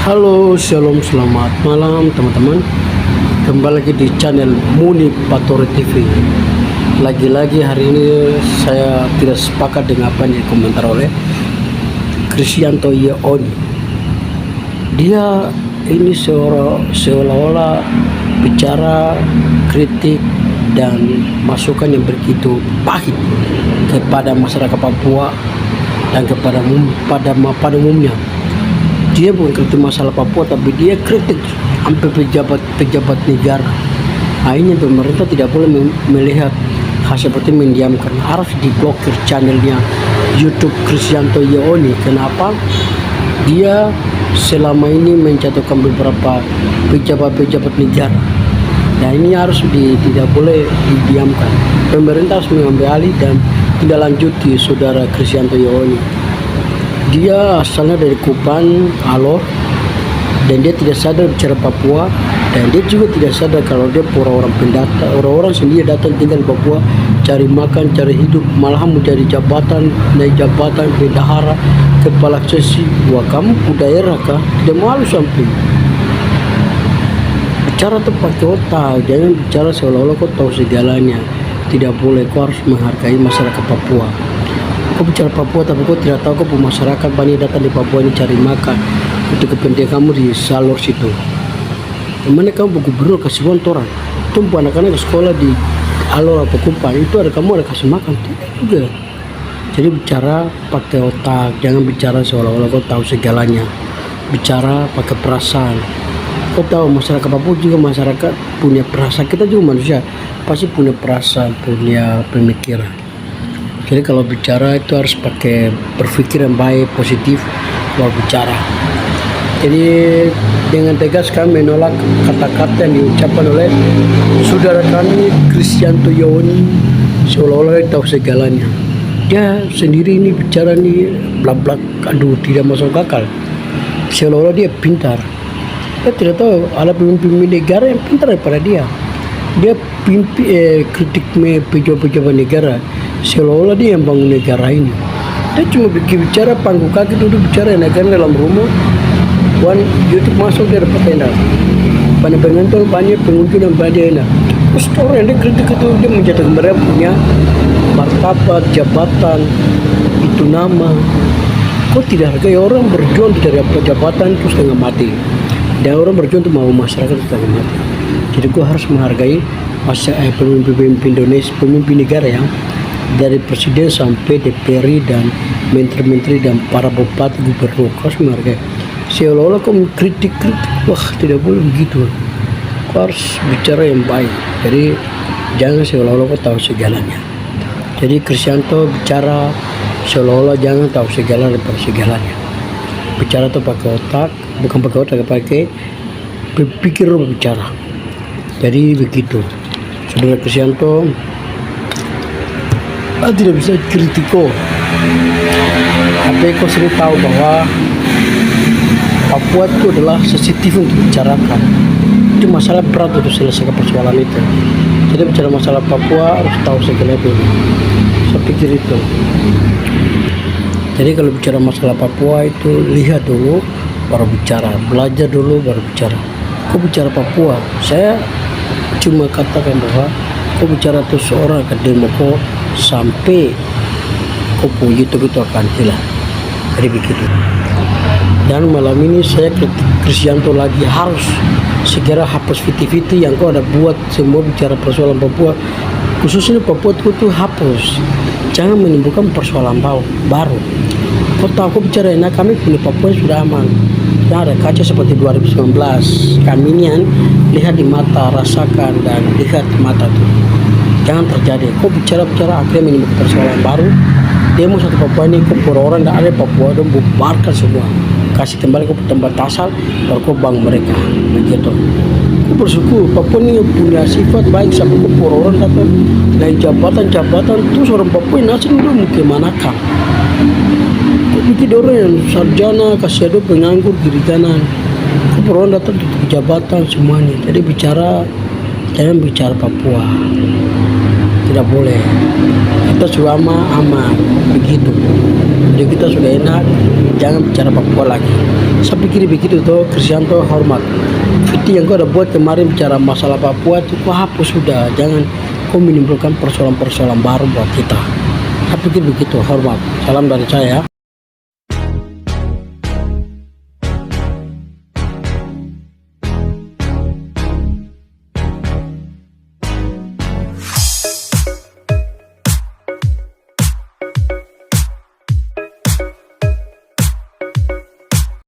Halo, shalom, selamat malam teman-teman. Kembali lagi di channel Muni Patore TV. Lagi-lagi hari ini saya tidak sepakat dengan apa yang dikomentar oleh Kristianto Yeoni. Dia ini seolah-olah bicara kritik dan masukan yang begitu pahit kepada masyarakat Papua dan pada umumnya. Dia bukan kritik masalah Papua, tapi dia kritik sampai pejabat negara. Akhirnya pemerintah tidak boleh melihat hal seperti mendiamkan, harus diblokir channelnya YouTube Kristianto Yeoni. Kenapa? Dia selama ini menjatuhkan beberapa pejabat negara. Nah, ini harus tidak boleh didiamkan. Pemerintah harus mengambil alih dan tidak lanjuti saudara Kristianto Yeoni. Dia asalnya dari Kupang, Alor, dan dia tidak sadar bicara Papua, dan dia juga tidak sadar kalau dia orang pendatang. Orang-orang sendiri datang tinggal di Papua, cari makan, cari hidup, malahan mencari jabatan, naik jabatan, bendahara, kepala sesi. Wah, kamu ke daerah kah? Tidak malu sampai bicara tuh pakai otak, jangan bicara seolah-olah kau tahu segalanya. Tidak boleh, kau harus menghargai masyarakat Papua. Kau bicara Papua tapi kau tidak tahu kau masyarakat banyak datang di Papua ini cari makan untuk kepentingan kamu di salur situ. Gimana kamu gubernur kasih uang orang tumpu anak-anak ke sekolah di Alor atau Kupang, itu ada kamu ada kasih makan tidak juga. Jadi bicara pakai otak, jangan bicara seolah-olah kau tahu segalanya. Bicara pakai perasaan. Kau tahu masyarakat Papua juga masyarakat punya perasaan, kita juga manusia pasti punya perasaan, punya pemikiran. Jadi kalau bicara itu harus pakai berpikir yang baik, positif kalau bicara. Jadi dengan tegas kami menolak kata-kata yang diucapkan oleh saudara kami Kristianto Yeoni seolah-olah tahu segalanya. Dia sendiri ini bicara nih blak-blak, aduh tidak masuk akal. Seolah-olah dia pintar. Dia tidak tahu ada pemimpin negara yang pintar daripada dia. Dia kritik pejabat negara seolah-olah dia yang bangun negara ini. Dia cuma bicara panggung kaki duduk bicara negara dalam rumah. YouTube masuk dia dapat tenda. Banyak penonton, banyak pengunjung dan banyak enak. Terus orang yang dia kritik itu dia menjatuhkan mereka punya martabat, jabatan, itu nama. Kok tidak hargai orang berjuang dari jabatan itu setengah mati. Dan orang berjuang untuk mau masyarakat setengah mati. Jadi gua harus menghargai pemimpin Indonesia, pemimpin negara ya, dari presiden sampai DPR dan menteri-menteri dan para bupati gubernur, harus menghargai. Seolah-olah kau mengkritik, wah tidak boleh begitu. Kau harus bicara yang baik. Jadi jangan seolah-olah kau tahu segalanya. Jadi Kristianto bicara seolah-olah jangan tahu segala daripada segalanya. Bicara itu pakai otak, bukan pakai otak, pakai berpikir berbicara. Jadi begitu, saudara Kristianto. Tidak bisa kritiko. Tapi kau sering tahu bahwa Papua itu adalah sensitif untuk bicarakan. Itu masalah berat untuk selesaikan persoalan itu. Jadi bicara masalah Papua harus tahu segala itu. Saya pikir itu. Jadi kalau bicara masalah Papua itu lihat dulu baru bicara, belajar dulu baru bicara. Kau bicara Papua, saya cuma katakan bahwa kau bicara itu seorang akademik kau sampai kau punya YouTube itu akan hilang. Jadi begitu. Dan malam ini saya kritik Kristianto lagi, harus segera hapus viti-viti yang kau ada buat semua bicara persoalan Papua, khususnya Papua itu hapus. Jangan menimbulkan persoalan baru. Kau tahu kau bicara enak, kami punya Papua sudah aman. Nah, ada kaca seperti 2019. Kami ini lihat di mata, rasakan dan lihat di mata tuh. Jangan terjadi. Kau bicara akhirnya menimbulkan persoalan baru. Demo satu Papua ini kau orang tidak ada Papua dan bubarkan semua. Kasih kembali ke tempat asal, baru kau bangun mereka. Begitu. Kau bersyukur Papua ini punya sifat baik sampai kau orang datang naik jabatan terus orang Papua ini asli dulu kemanakan. Kau bikin orang yang sarjana kasih ada penganggur kiri kanan. Kau orang datang untuk jabatan semuanya. Jadi jangan bicara Papua. Tidak boleh. Kita sudah aman begitu. Jadi kita sudah enak, jangan bicara Papua lagi. Saya pikir begitu tuh, Kristianto hormat. Itu yang kau udah buat kemarin bicara masalah Papua itu kau hapus sudah. Jangan kau menimbulkan persoalan-persoalan baru buat kita. Saya pikir begitu, hormat. Salam dari saya.